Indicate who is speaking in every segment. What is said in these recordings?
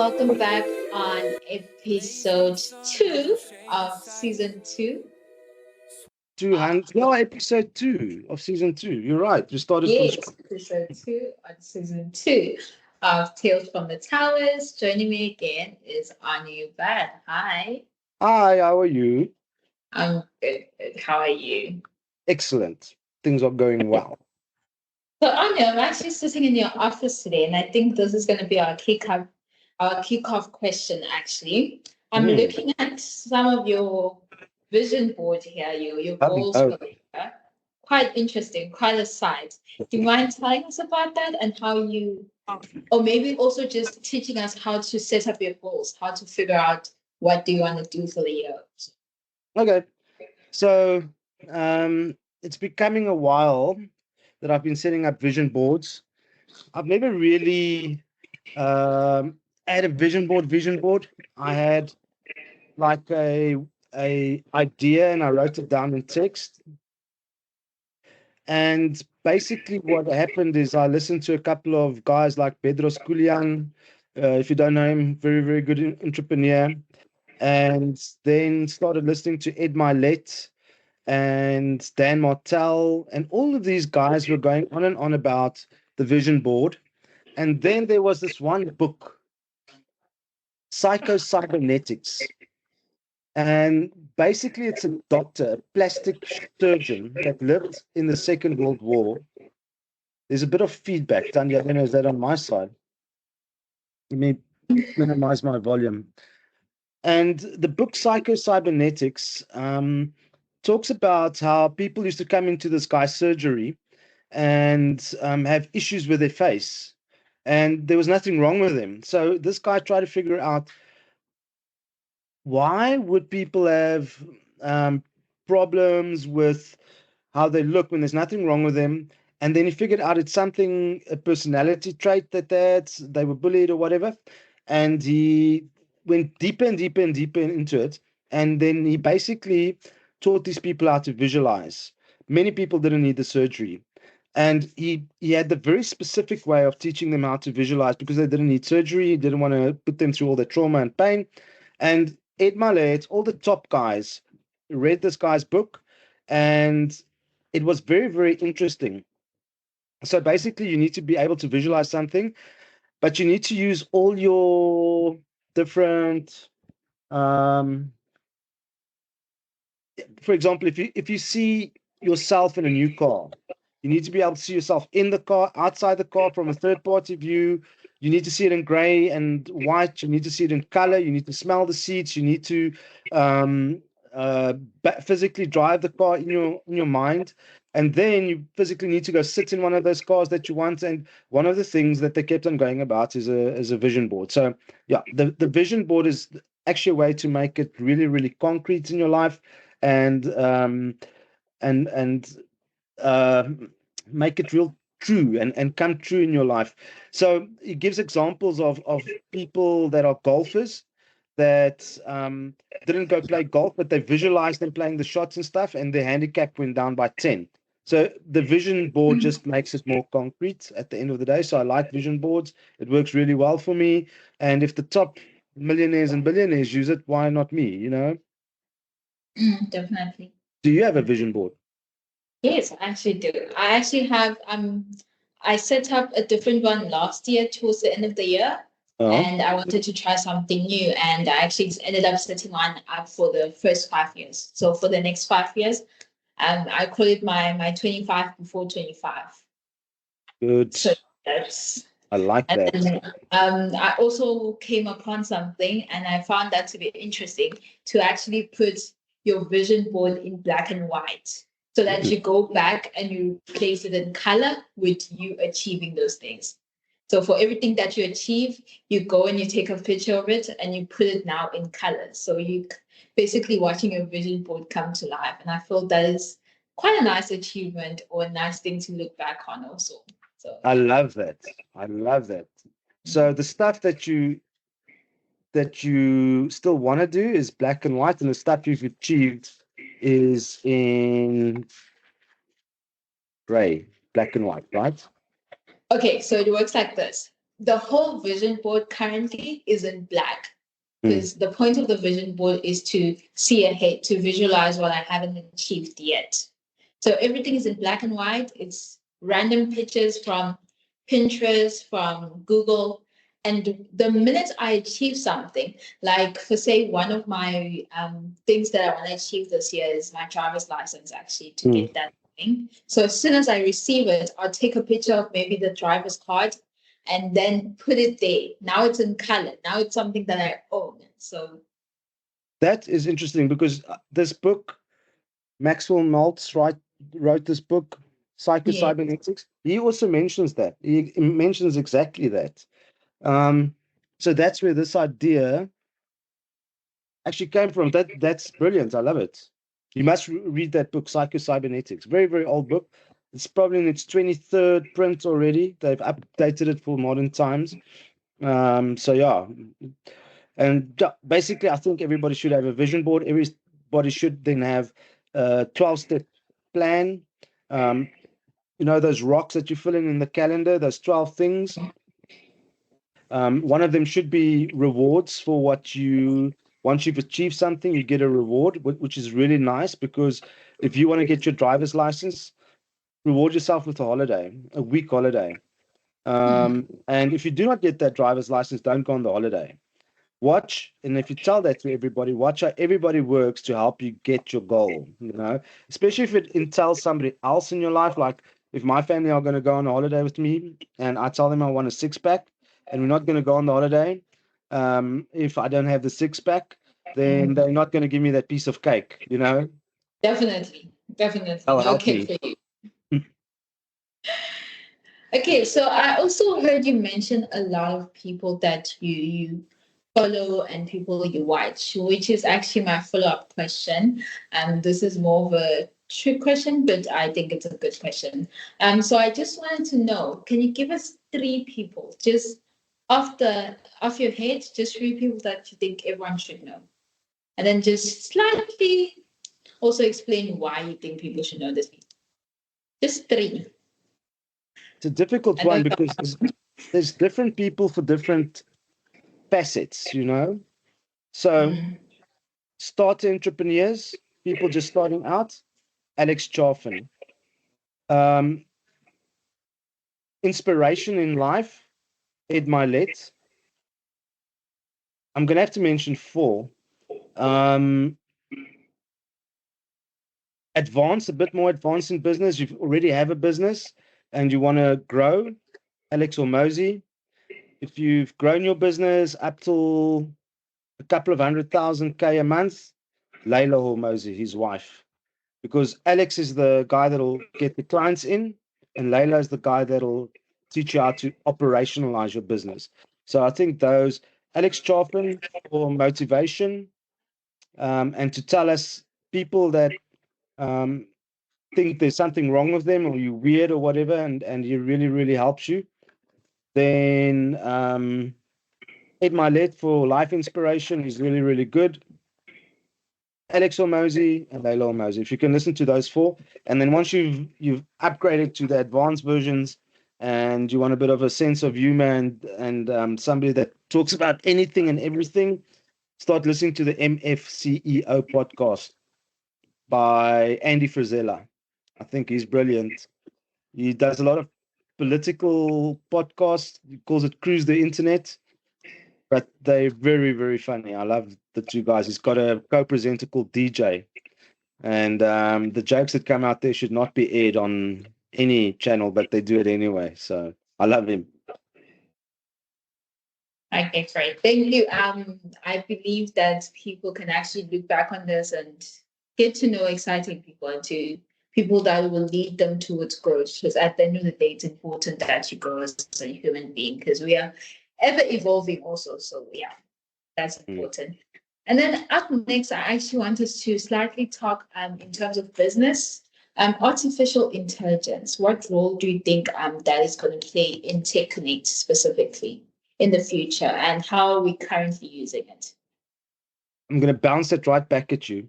Speaker 1: welcome back on episode 2 of season 2.
Speaker 2: 200, no, episode 2 of season 2. You're right. We started from
Speaker 1: Yes, episode 2 on season 2 of Tales from the Towers. Joining me again is Anu Bhat. Hi.
Speaker 2: Hi, how are you?
Speaker 1: I'm good. How are you?
Speaker 2: Excellent. Things are going well.
Speaker 1: So Anu, I'm actually sitting in your office today, and I think this is going to be our kickoff question. Actually, I'm
Speaker 2: Hmm.
Speaker 1: looking at some of your vision board here, your goals
Speaker 2: Oh,
Speaker 1: for the year. Quite interesting, quite a sight. Do you mind telling us about that and how you, or maybe also just teaching us how to set up your goals, how to figure out what do you want to do for the year?
Speaker 2: okay. So, it's becoming a while that I've been setting up vision boards. I've never really had a vision board. I had like a idea and I wrote it down in text. And basically, what happened is I listened to a couple of guys like Bedros Koulian. If you don't know him, very, very good entrepreneur. And then started listening to Ed Mylett and Dan Martell. And all of these guys were going on and on about the vision board. And then there was this one book, Psycho-Cybernetics. And basically, it's a doctor, a plastic surgeon that lived in the Second World War. There's a bit of feedback, Tanya. I don't know, is that on my side? Let me minimize my volume. And the book Psycho-Cybernetics talks about how people used to come into this guy's surgery and have issues with their face. And there was nothing wrong with them. So this guy tried to figure out, why would people have problems with how they look when there's nothing wrong with them? And then he figured out it's something, a personality trait that they were bullied or whatever. And he went deeper and deeper and deeper into it. And then he basically taught these people how to visualize. Many people didn't need the surgery. And he had the very specific way of teaching them how to visualize because they didn't need surgery. He didn't want to put them through all the trauma and pain. And Ed Mylett, all the top guys read this guy's book, and it was very, very interesting. So basically, you need to be able to visualize something, but you need to use all your different. For example, if you see yourself in a new car, you need to be able to see yourself in the car, outside the car, from a third party view. You need to see it in gray and white. You need to see it in color. You need to smell the seats. You need to um, uh, physically drive the car in your mind, and then you physically need to go sit in one of those cars that you want. And one of the things that they kept on going about is a vision board. So yeah, the vision board is actually a way to make it really, really concrete in your life and and uh, make it real true and come true in your life. So it gives examples of people that are golfers that didn't go play golf, but they visualized them playing the shots and stuff, and their handicap went down by 10. So the vision board just makes it more concrete at the end of the day. So I like vision boards. It works really well for me. And if the top millionaires and billionaires use it, why not me? You know?
Speaker 1: Definitely.
Speaker 2: Do you have a vision board?
Speaker 1: Yes, I actually do. I actually have I set up a different one last year towards the end of the year,
Speaker 2: Uh-huh.
Speaker 1: and I wanted to try something new, and I actually ended up setting one up for the first 5 years. So for the next 5 years, I call it my 25 before 25.
Speaker 2: Good.
Speaker 1: So that's
Speaker 2: I like
Speaker 1: and
Speaker 2: that.
Speaker 1: then I also came upon something, and I found that to be interesting to actually put your vision board in black and white so that you go back and you place it in color with you achieving those things. So for everything that you achieve, you go and you take a picture of it and you put it now in color. So you basically watching your vision board come to life. And I feel that is quite a nice achievement or a nice thing to look back on also. So
Speaker 2: I
Speaker 1: yeah.
Speaker 2: love that. I love that. So the stuff that you still want to do is black and white, and the stuff you've achieved is in gray, black and white, right?
Speaker 1: Okay, so it works like this. the whole vision board currently is in black,
Speaker 2: Mm.
Speaker 1: because the point of the vision board is to see ahead, to visualize what I haven't achieved yet. So everything is in black and white. It's random pictures from Pinterest, from Google. And the minute I achieve something, like for say, one of my things that I want to achieve this year is my driver's license, actually, to get that thing. So as soon as I receive it, I'll take a picture of maybe the driver's card and then put it there. Now it's in color. Now it's something that I own. So
Speaker 2: That is interesting because this book, Maxwell Maltz wrote this book,
Speaker 1: yeah.
Speaker 2: Psycho-Cybernetics. He also mentions that. He mentions exactly that. So that's where this idea actually came from. That's brilliant. I love it. You must read that book, Psycho-Cybernetics. Very, very old book. It's probably in its 23rd print already. They've updated it for modern times. So yeah. And basically, I think everybody should have a vision board. Everybody should then have a 12-step plan. Those rocks that you fill in the calendar, those 12 things. One of them should be rewards for once you've achieved something, you get a reward, which is really nice, because if you want to get your driver's license, reward yourself with a week holiday. And if you do not get that driver's license, don't go on the holiday. And if you tell that to everybody, watch how everybody works to help you get your goal, especially if it entails somebody else in your life. Like if my family are going to go on a holiday with me and I tell them I want a six-pack and we're not going to go on the holiday, if I don't have the six-pack, then they're not going to give me that piece of cake,
Speaker 1: Definitely.
Speaker 2: That'll
Speaker 1: No
Speaker 2: help
Speaker 1: cake
Speaker 2: me.
Speaker 1: for you. Okay, so I also heard you mention a lot of people that you follow and people you watch, which is actually my follow-up question. This is more of a trick question, but I think it's a good question. So I just wanted to know, can you give us three people, just off your head, just three people that you think everyone should know? And then just slightly also explain why you think people should know this people. Just three.
Speaker 2: It's a difficult
Speaker 1: And
Speaker 2: one
Speaker 1: then
Speaker 2: because there's different people for different facets, So start entrepreneurs, people just starting out, Alex Chaffin. Um, inspiration in life, Ed Mylett. I'm going to have to mention four. Um, a bit more advanced in business. You already have a business and you want to grow, Alex Hormozi. If you've grown your business up till a couple of 100,000 K a month, Laila Hormozi, his wife. Because Alex is the guy that'll get the clients in, and Layla is the guy that'll teach you how to operationalize your business. So I think those, Alex Chaffin for motivation, and to tell us people that think there's something wrong with them or you're weird or whatever, and he really, really helps you. Then Ed Mylett for life inspiration is really, really good. Alex Hormozi and Laila Hormozi. If you can listen to those four, and then once you've upgraded to the advanced versions, and you want a bit of a sense of humor and somebody that talks about anything and everything, start listening to the MFCEO podcast by Andy Frisella. I think he's brilliant. He does a lot of political podcasts. He calls it Cruise the Internet, but they're very, very funny. I love the two guys. He's got a co-presenter called DJ. And the jokes that come out there should not be aired on any channel, but they do it anyway. So I love him.
Speaker 1: okay, great. Thank you. I believe that people can actually look back on this and get to know exciting people and to people that will lead them towards growth. Because at the end of the day, it's important that you grow as a human being because we are ever evolving also. So yeah, that's important. And then up next, I actually want us to slightly talk in terms of business. Artificial intelligence. What role do you think that is going to play in TechConnect specifically in the future, and how are we currently using it?
Speaker 2: I'm going to bounce it right back at you.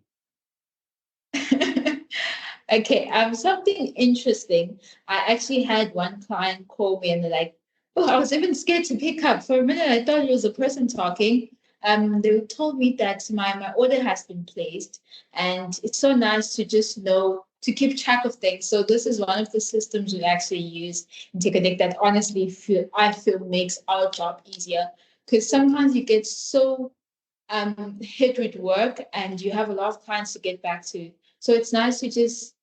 Speaker 1: Okay, something interesting. I actually had one client call me and they're like, Oh, I was even scared to pick up. For a minute, I thought it was a person talking. They told me that my order has been placed, and it's so nice to just know to keep track of things. So this is one of the systems we actually use in TechConnect that honestly I feel makes our job easier. Because sometimes you get so hit with work and you have a lot of clients to get back to. So it's nice to just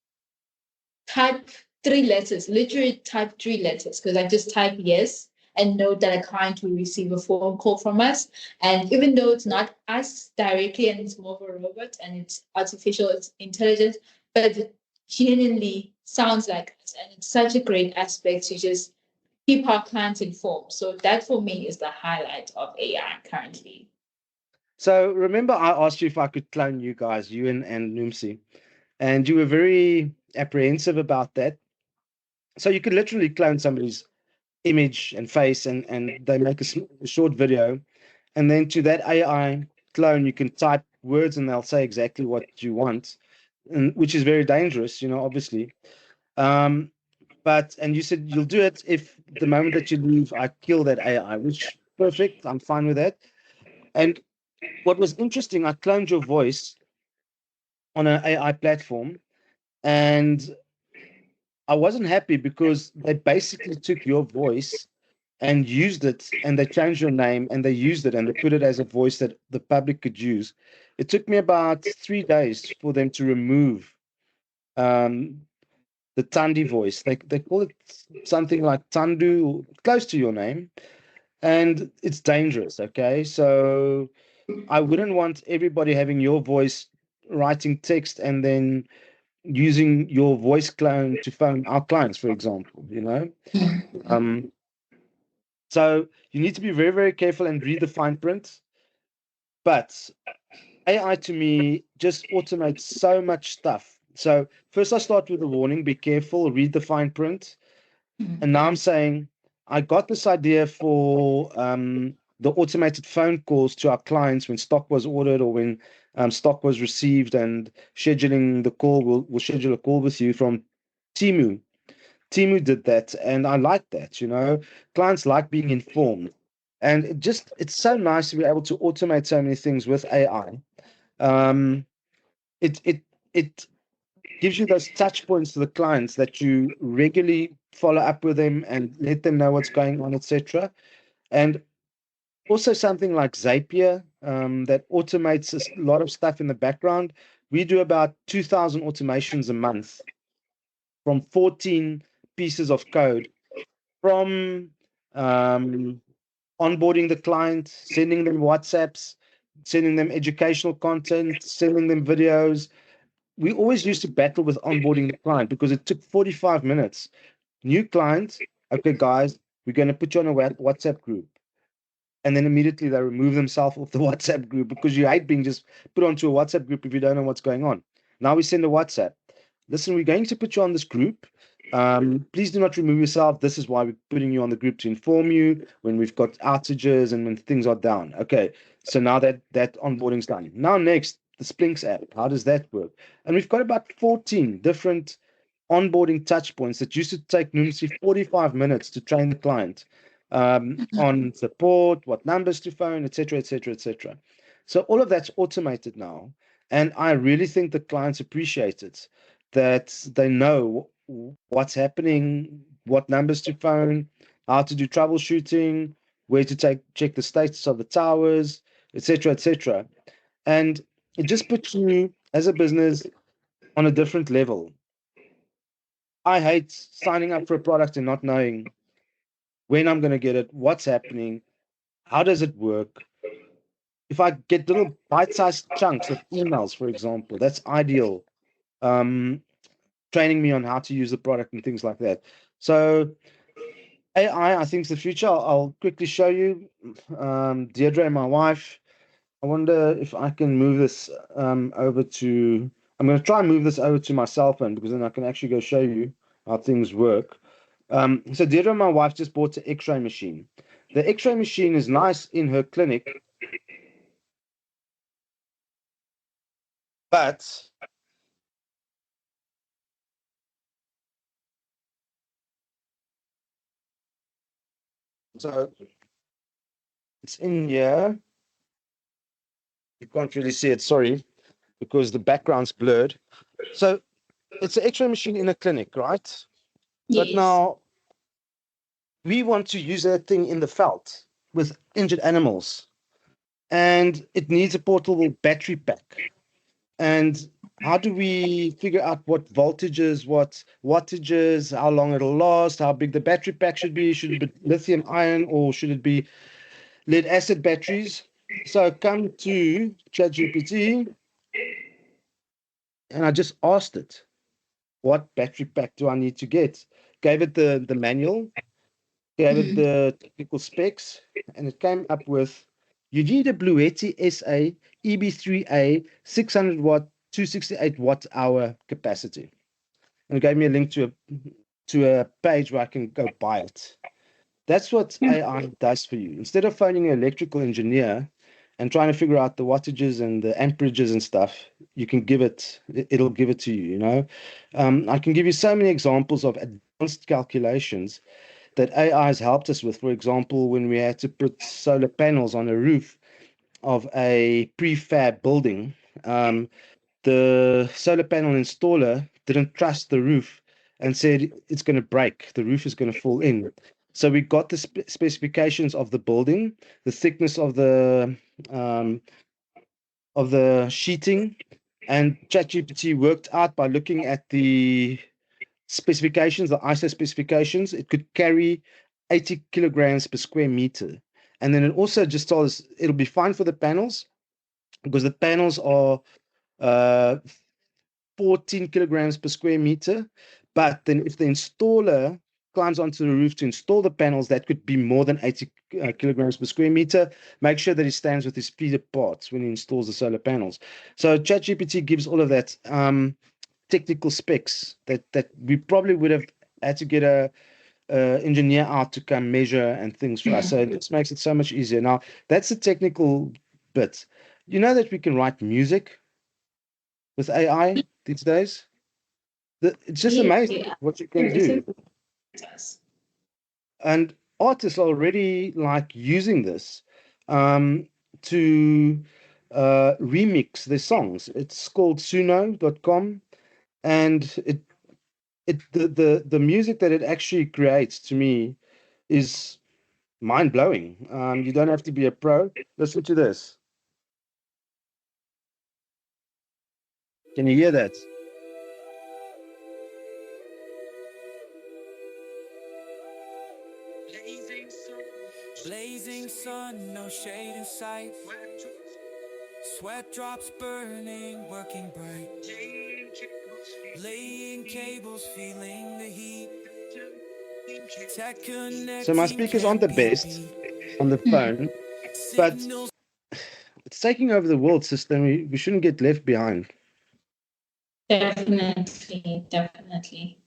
Speaker 1: type 3 letters, literally type 3 letters, because I just type yes and know that a client will receive a phone call from us. And even though it's not us directly and it's more of a robot and it's artificial it's intelligence, but it genuinely sounds like us. And it's such a great aspect to just keep our clients informed. So that for me is the highlight of AI currently.
Speaker 2: So remember, I asked you if I could clone you guys, you and Noomsi, and you were very apprehensive about that. So you could literally clone somebody's image and face, and they make a short video, and then to that AI clone, you can type words, and they'll say exactly what you want, and which is very dangerous, obviously. Um, and you said you'll do it if the moment that you leave, I kill that AI, which perfect. I'm fine with that. And what was interesting, I cloned your voice on an AI platform, and I wasn't happy because they basically took your voice and used it, and they changed your name, and they used it, and they put it as a voice that the public could use. It took me about 3 days for them to remove um, the Tandi voice. They call it something like Tandu, close to your name, and it's dangerous. Okay, so I wouldn't want everybody having your voice writing text and then using your voice clone to phone our clients, for example. Um, so you need to be very, very careful and read the fine print. But AI to me just automates so much stuff. So first I start with a warning, be careful, read the fine print. And now I'm saying I got this idea for the automated phone calls to our clients when stock was ordered or when stock was received, and scheduling the call. We'll schedule a call with you from Timu. Timu did that, and I like that. Clients like being informed, and it's so nice to be able to automate so many things with AI. Um, it gives you those touch points to the clients that you regularly follow up with them and let them know what's going on, etc. And also something like Zapier that automates a lot of stuff in the background. We do about 2,000 automations a month from 14 pieces of code, from um, onboarding the client, sending them WhatsApps, sending them educational content, sending them videos. We always used to battle with onboarding the client because it took 45 minutes. New client, okay, guys, we're going to put you on a WhatsApp group. And then immediately they remove themselves off the WhatsApp group because you hate being just put onto a WhatsApp group if you don't know what's going on. Now we send a WhatsApp. Listen, we're going to put you on this group. Please do not remove yourself. This is why we're putting you on the group to inform you when we've got outages and when things are down. Okay, so now that onboarding's done. Now next, the Splinks app. How does that work? And we've got about 14 different onboarding touch points that used to take Noomsi 45 minutes to train the client on support, what numbers to phone, etc., etc., etc. So all of that's automated now, and I really think the clients appreciate it, that they know what's happening, what numbers to phone, how to do troubleshooting, where to check the status of the towers, etc., etc. And it just puts you as a business on a different level. I hate signing up for a product and not knowing when I'm going to get it, what's happening, how does it work. If I get little bite-sized chunks of emails, for example, that's ideal. Um, Training me on how to use the product and things like that. So AI, I think, is the future. I'll quickly show you. Deirdre, my wife. I wonder if I can move this over to. I'm going to try and move this over to my cell phone because then I can actually go show you how things work. So Deirdre, my wife, just bought an X-ray machine. The X-ray machine is nice in her clinic, but So it's in here. You can't really see it, sorry, because the background's blurred. So it's an X-ray machine in a clinic, right? But
Speaker 1: Yes.
Speaker 2: now we want to use that thing in the veld with injured animals, and it needs a portable battery pack. And how do we figure out what voltages, what wattages, how long it'll last, how big the battery pack should be? Should it be lithium ion or should it be lead acid batteries? So I come to ChatGPT and I just asked it, what battery pack do I need to get? Gave it the manual, gave it the technical specs, and it came up with you need a Bluetti SA EB3A 600 watt, 268 watt hour capacity. And it gave me a link to a page where I can go buy it. That's what AI does for you. Instead of phoning an electrical engineer and trying to figure out the wattages and the amperages and stuff, you can give it'll give it to you, you know. I can give you so many examples of advanced calculations that AI has helped us with. For example, when we had to put solar panels on a roof of a prefab building, the solar panel installer didn't trust the roof and said it's going to break, the roof is going to fall in. So we got the specifications of the building, the thickness um, of the sheeting, and ChatGPT worked out by looking at the specifications, the ISO specifications, it could carry 80 kilograms per square meter. And then it also just told us it'll be fine for the panels because the panels are uh, 14 kilograms per square meter. But then if the installer climbs onto the roof to install the panels, that could be more than 80 kilograms per square meter. Make sure that he stands with his feet apart when he installs the solar panels. So ChatGPT gives all of that technical specs that we probably would have had to get a engineer out to come measure and things for us. So it just makes it so much easier. Now, that's the technical bit. You know that we can write music with AI these days? It's just
Speaker 1: Yes,
Speaker 2: amazing
Speaker 1: yeah.
Speaker 2: what you can
Speaker 1: It's
Speaker 2: do.
Speaker 1: a process.
Speaker 2: And artists are already like using this to remix their songs. It's called suno.com, and the music that it actually creates to me is mind blowing. You don't have to be a pro. Listen to this. Can you hear that?
Speaker 3: Blazing sun, no shade in sight. Sweat drops burning, working bright. Laying cables, feeling the heat. Tech
Speaker 2: So my
Speaker 3: connecting
Speaker 2: speakers aren't
Speaker 3: can't
Speaker 2: the
Speaker 3: be
Speaker 2: best
Speaker 3: beat.
Speaker 2: on the phone, but
Speaker 3: Signals.
Speaker 2: it's taking over the world system. We shouldn't get left behind.
Speaker 1: Definitely, definitely.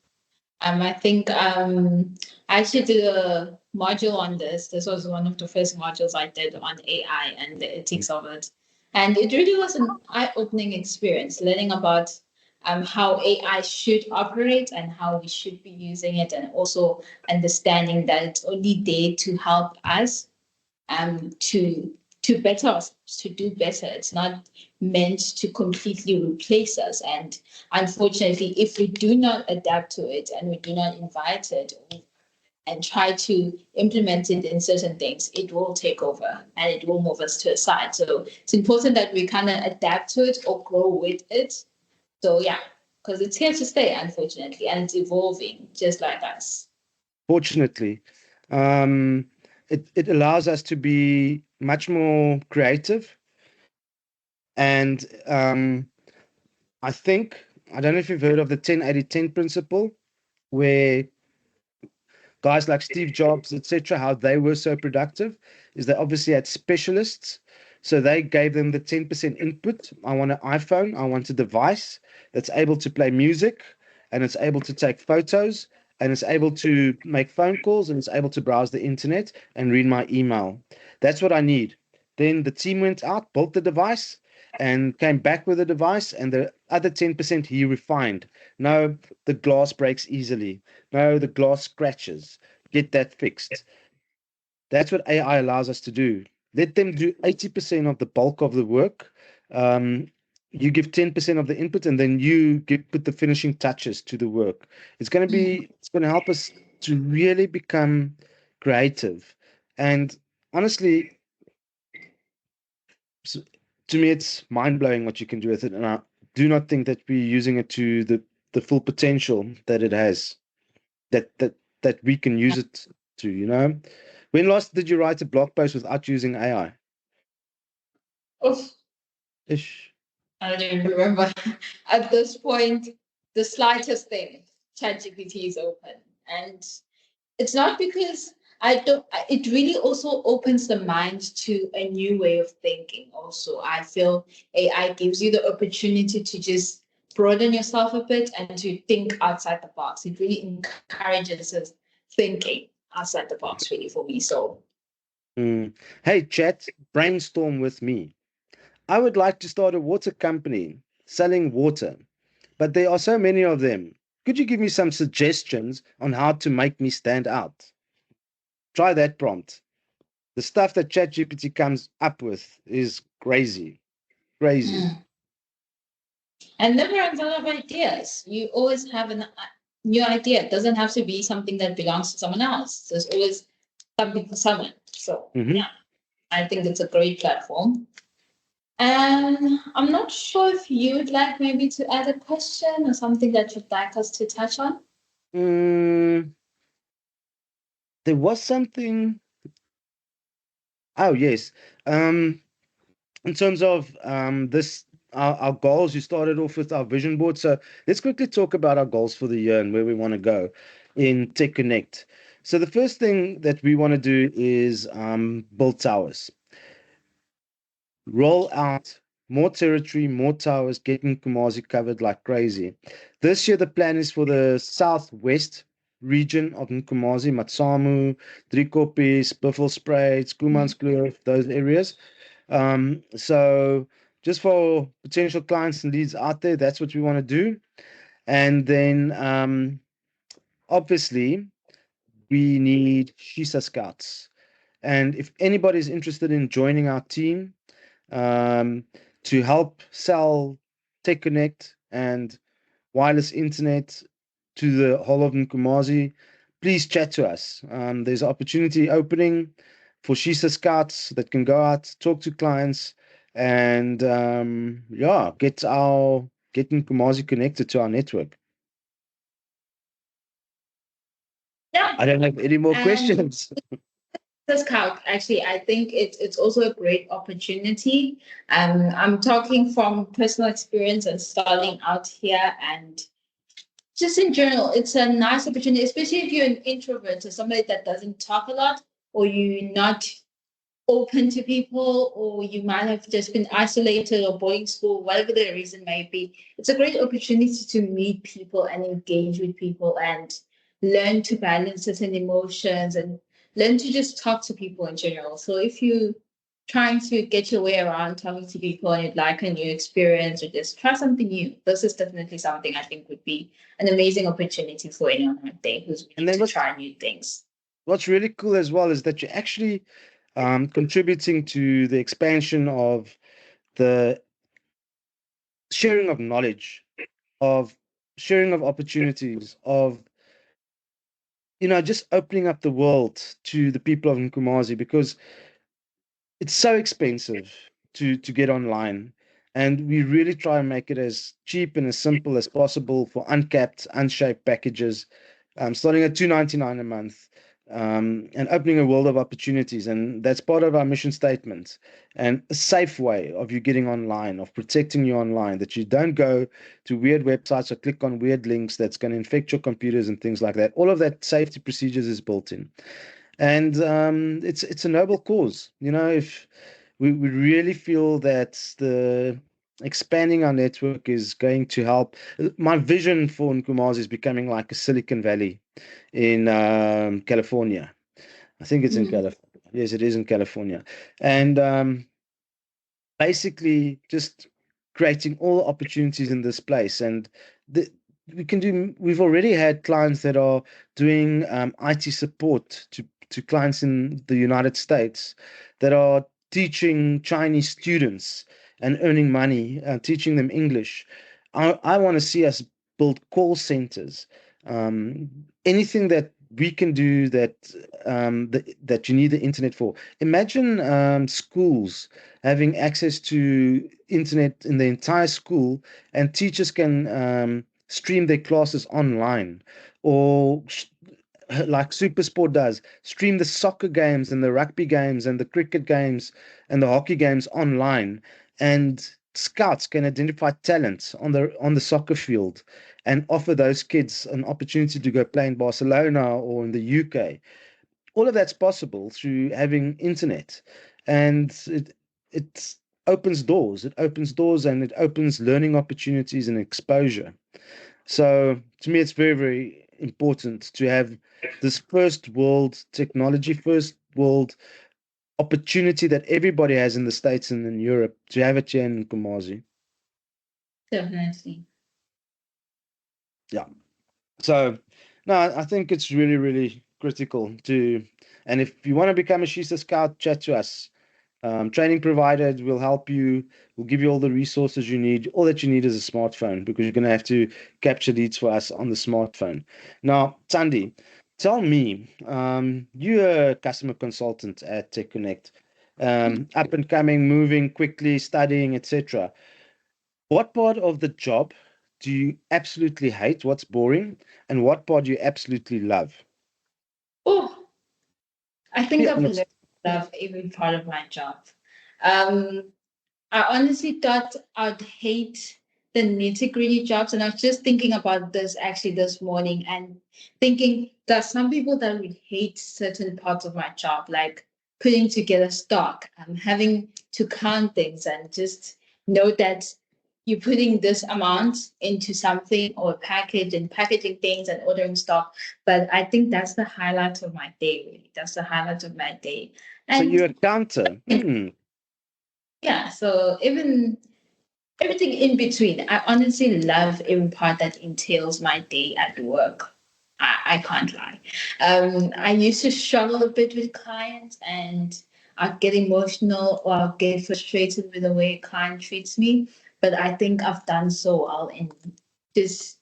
Speaker 1: I think I actually did a module on this. This was one of the first modules I did on AI and the ethics of it. And it really was an eye-opening experience, learning about how AI should operate and how we should be using it, and also understanding that it's only there to help us to better us, to do better. It's not meant to completely replace us. And unfortunately, if we do not adapt to it and we do not invite it and try to implement it in certain things, it will take over and it will move us to a side. So it's important that we kind of adapt to it or grow with it. So yeah, because it's here to stay, unfortunately, and it's evolving just like us.
Speaker 2: Fortunately, um, it allows us to be much more creative. And I think, I don't know if you've heard of the 10-80-10 principle, where guys like Steve Jobs, etc., how they were so productive is they obviously had specialists. So they gave them the 10% input. I want an iPhone. I want a device that's able to play music and it's able to take photos and it's able to make phone calls and it's able to browse the internet and read my email. That's what I need. Then the team went out, built the device, and came back with the device, and the other 10% he refined. No, the glass breaks easily. No, the glass scratches. Get that fixed. That's what AI allows us to do. Let them do 80% of the bulk of the work. You give 10% of the input, and then you put the finishing touches to the work. It's going to help us to really become creative. And honestly, to me, it's mind blowing what you can do with it. And I do not think that we're using it to the full potential that it has, that we can use it to, When last did you write a blog post without using AI?
Speaker 1: Oof,
Speaker 2: Ish.
Speaker 1: I don't even remember. At this point, the slightest thing, ChatGPT is open. And it's not because I don't, it really also opens the mind to a new way of thinking. Also, I feel AI gives you the opportunity to just broaden yourself a bit and to think outside the box. It really encourages us thinking outside the box, really, for me. So,
Speaker 2: Hey, chat, brainstorm with me. I would like to start a water company selling water, but there are so many of them. Could you give me some suggestions on how to make me stand out? Try that prompt. The stuff that ChatGPT comes up with is crazy. Crazy.
Speaker 1: and never runs out of ideas. You always have a new idea. It doesn't have to be something that belongs to someone else. There's always something for someone. So, yeah, I think it's a great platform. And I'm not sure if you would like maybe to add a question or something that you'd like us to touch on.
Speaker 2: Mm, there was something. Oh, yes. In terms of our goals, you started off with our vision board. So let's quickly talk about our goals for the year and where we want to go in TechConnect. So the first thing that we want to do is build towers, roll out more territory, more towers, getting Nkomazi covered like crazy. This year, the plan is for the southwest region of Nkomazi, Matsamu, Driekoppies, Buffelspraits, Kumanskloof, those areas. So just for potential clients and leads out there, that's what we want to do. And then obviously we need Shisa Scouts. And if anybody's interested in joining our team um, to help sell TechConnect and wireless internet to the whole of Nkomazi, please chat to us. There's an opportunity opening for Shisa Scouts that can go out, talk to clients, and get Nkomazi connected to our network.
Speaker 1: Yeah.
Speaker 2: I don't have any more questions.
Speaker 1: The Scout, actually, I think it's also a great opportunity. I'm talking from personal experience and starting out here, and just in general, it's a nice opportunity, especially if you're an introvert or somebody that doesn't talk a lot, or you're not open to people, or you might have just been isolated or boarding school, whatever the reason may be. It's a great opportunity to meet people and engage with people and learn to balance certain emotions and learn to just talk to people in general. So if you trying to get your way around talking to people and you'd like a new experience or just try something new, this is definitely something I think would be an amazing opportunity for anyone out there who's willing to try new things.
Speaker 2: What's really cool as well is that you're actually contributing to the expansion of the sharing of knowledge, of sharing of opportunities, of just opening up the world to the people of Nkomazi, because it's so expensive to get online, and we really try and make it as cheap and as simple as possible for uncapped, unshaped packages, starting at $2.99 a month, and opening a world of opportunities. And that's part of our mission statement, and a safe way of you getting online, of protecting you online, that you don't go to weird websites or click on weird links that's going to infect your computers and things like that. All of that safety procedures is built in. And it's a noble cause. If we really feel that the expanding our network is going to help. My vision for Nkomazi is becoming like a Silicon Valley in California. I think it's in California. Yes, it is in California. And basically just creating all opportunities in this place. And we've already had clients that are doing IT support to clients in the United States that are teaching Chinese students and earning money, teaching them English. I want to see us build call centers. Anything that we can do that you need the internet for. Imagine schools having access to internet in the entire school, and teachers can stream their classes online, or like Supersport does, stream the soccer games and the rugby games and the cricket games and the hockey games online, and scouts can identify talent on the soccer field and offer those kids an opportunity to go play in Barcelona or in the UK. All of that's possible through having internet, and it opens doors. It opens doors and it opens learning opportunities and exposure. So to me, it's very, very important to have this first world technology, first world opportunity that everybody has in the States and in Europe, to have it here in Kumazi.
Speaker 1: Definitely.
Speaker 2: Yeah. So no, I think it's really, really critical to, and if you want to become a Shisa Scout, chat to us. Training provided, will help you, we'll give you all the resources you need. All that you need is a smartphone, because you're going to have to capture leads for us on the smartphone. Now, Sandy, tell me, you're a customer consultant at TechConnect, up and coming, moving quickly, studying, etc. What part of the job do you absolutely hate? What's boring? And what part do you absolutely love?
Speaker 1: Oh, I think
Speaker 2: Be
Speaker 1: I've
Speaker 2: honest.
Speaker 1: learned to love every part of my job. Um, I honestly thought I'd hate the nitty-gritty jobs, and I was just thinking about this actually this morning and thinking there's some people that would hate certain parts of my job, like putting together stock, having to count things and just know that you're putting this amount into something or a package and packaging things and ordering stock. But I think that's the highlight of my day, really. That's the highlight of my day.
Speaker 2: So
Speaker 1: And
Speaker 2: you're a counter.
Speaker 1: yeah, so even everything in between. I honestly love every part that entails my day at work. I can't lie. I used to struggle a bit with clients, and I get emotional or I get frustrated with the way a client treats me. But I think I've done so well in just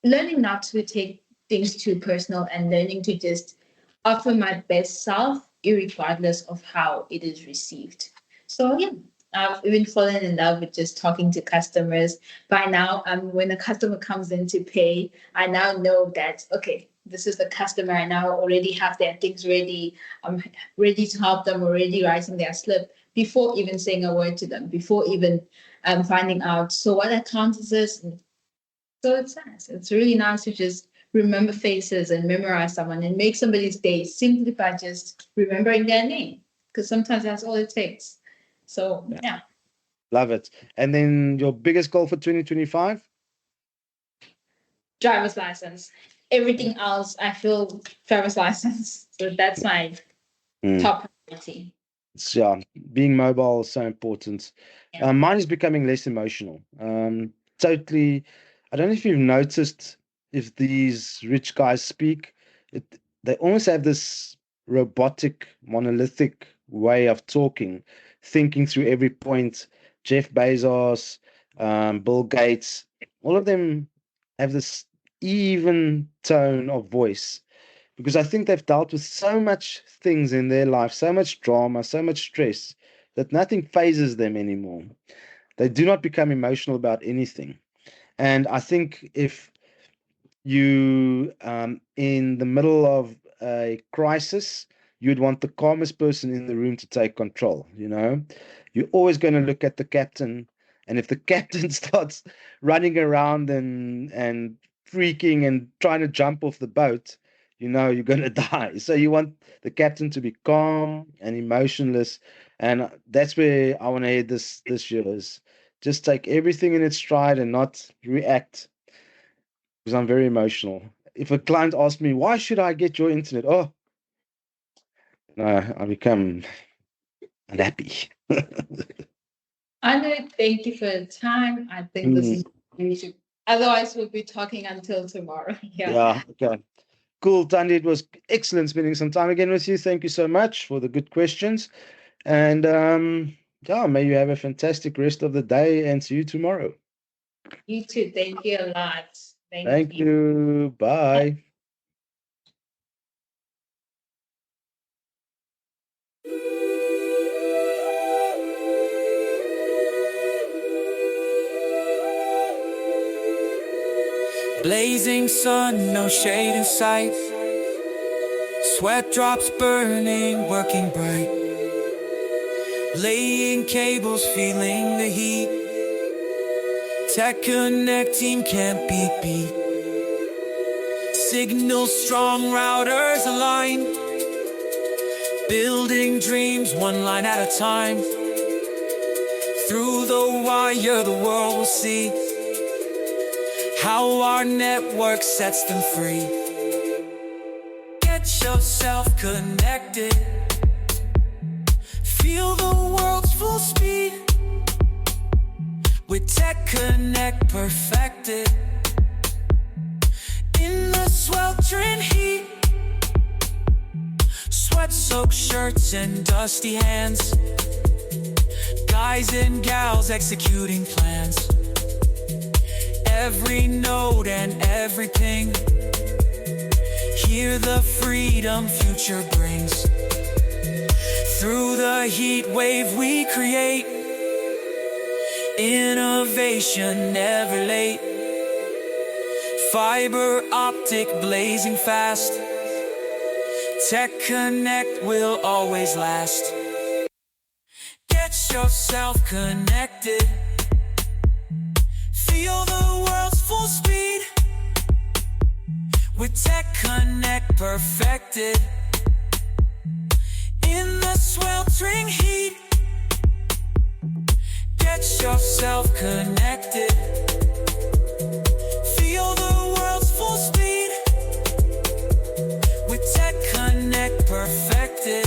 Speaker 1: learning not to take things too personal and learning to just offer my best self, regardless of how it is received. So yeah, I've even fallen in love with just talking to customers. By now, when a customer comes in to pay, I now know that okay, this is the customer. I now already have their things ready. I'm ready to help them. Already writing their slip before even saying a word to them. Before even finding out. So what account is this? So it's nice. It's really nice to just remember faces and memorize someone and make somebody's day simply by just remembering their name. Because sometimes that's all it takes. So yeah,
Speaker 2: Love it. And then your biggest goal for 2025?
Speaker 1: driver's license. Everything else, I feel driver's license. So that's my
Speaker 2: Mm.
Speaker 1: top priority.
Speaker 2: So, yeah, being mobile is so important.
Speaker 1: Yeah.
Speaker 2: Mine is becoming less emotional. Totally. I don't know if you've noticed, if these rich guys speak, it, they almost have this robotic, monolithic way of talking, thinking through every point. Jeff Bezos, Bill Gates, all of them have this even tone of voice, because I think they've dealt with so much things in their life, so much drama, so much stress, that nothing phases them anymore. They do not become emotional about anything. And I think if you in the middle of a crisis, you'd want the calmest person in the room to take control. You're always going to look at the captain, and if the captain starts running around and freaking and trying to jump off the boat, you're going to die. So you want the captain to be calm and emotionless, and that's where I want to head this year, is just take everything in its stride and not react, because I'm very emotional. If a client asks me, why should I get your internet? Oh, no, I become unhappy.
Speaker 1: Anu, thank you for the time. I think this
Speaker 2: Mm,
Speaker 1: is we should Otherwise, we'll be talking until tomorrow.
Speaker 2: Yeah. Okay. Cool, Tandy. It was excellent spending some time again with you. Thank you so much for the good questions. And yeah, may you have a fantastic rest of the day and see you tomorrow.
Speaker 1: You too. Thank you a lot.
Speaker 2: Thank you. Bye.
Speaker 3: Blazing sun, no shade in sight. Sweat drops burning, working bright. Laying cables, feeling the heat. TechConnect team can't beat. Signals strong, routers aligned. Building dreams, one line at a time. Through the wire, the world will see how our network sets them free. Get yourself connected. Feel the world's full speed. With TechConnect perfected. In the sweltering heat. Sweat-soaked shirts and dusty hands. Guys and gals executing plans. Every node and every ping. Hear the freedom future brings. Through the heat wave we create. Innovation never late. Fiber optic blazing fast. TechConnect will always last. Get yourself connected. Feel the world's full speed. With TechConnect perfected. In the sweltering heat. Get yourself connected. Feel the world's full speed. With TechConnect perfected.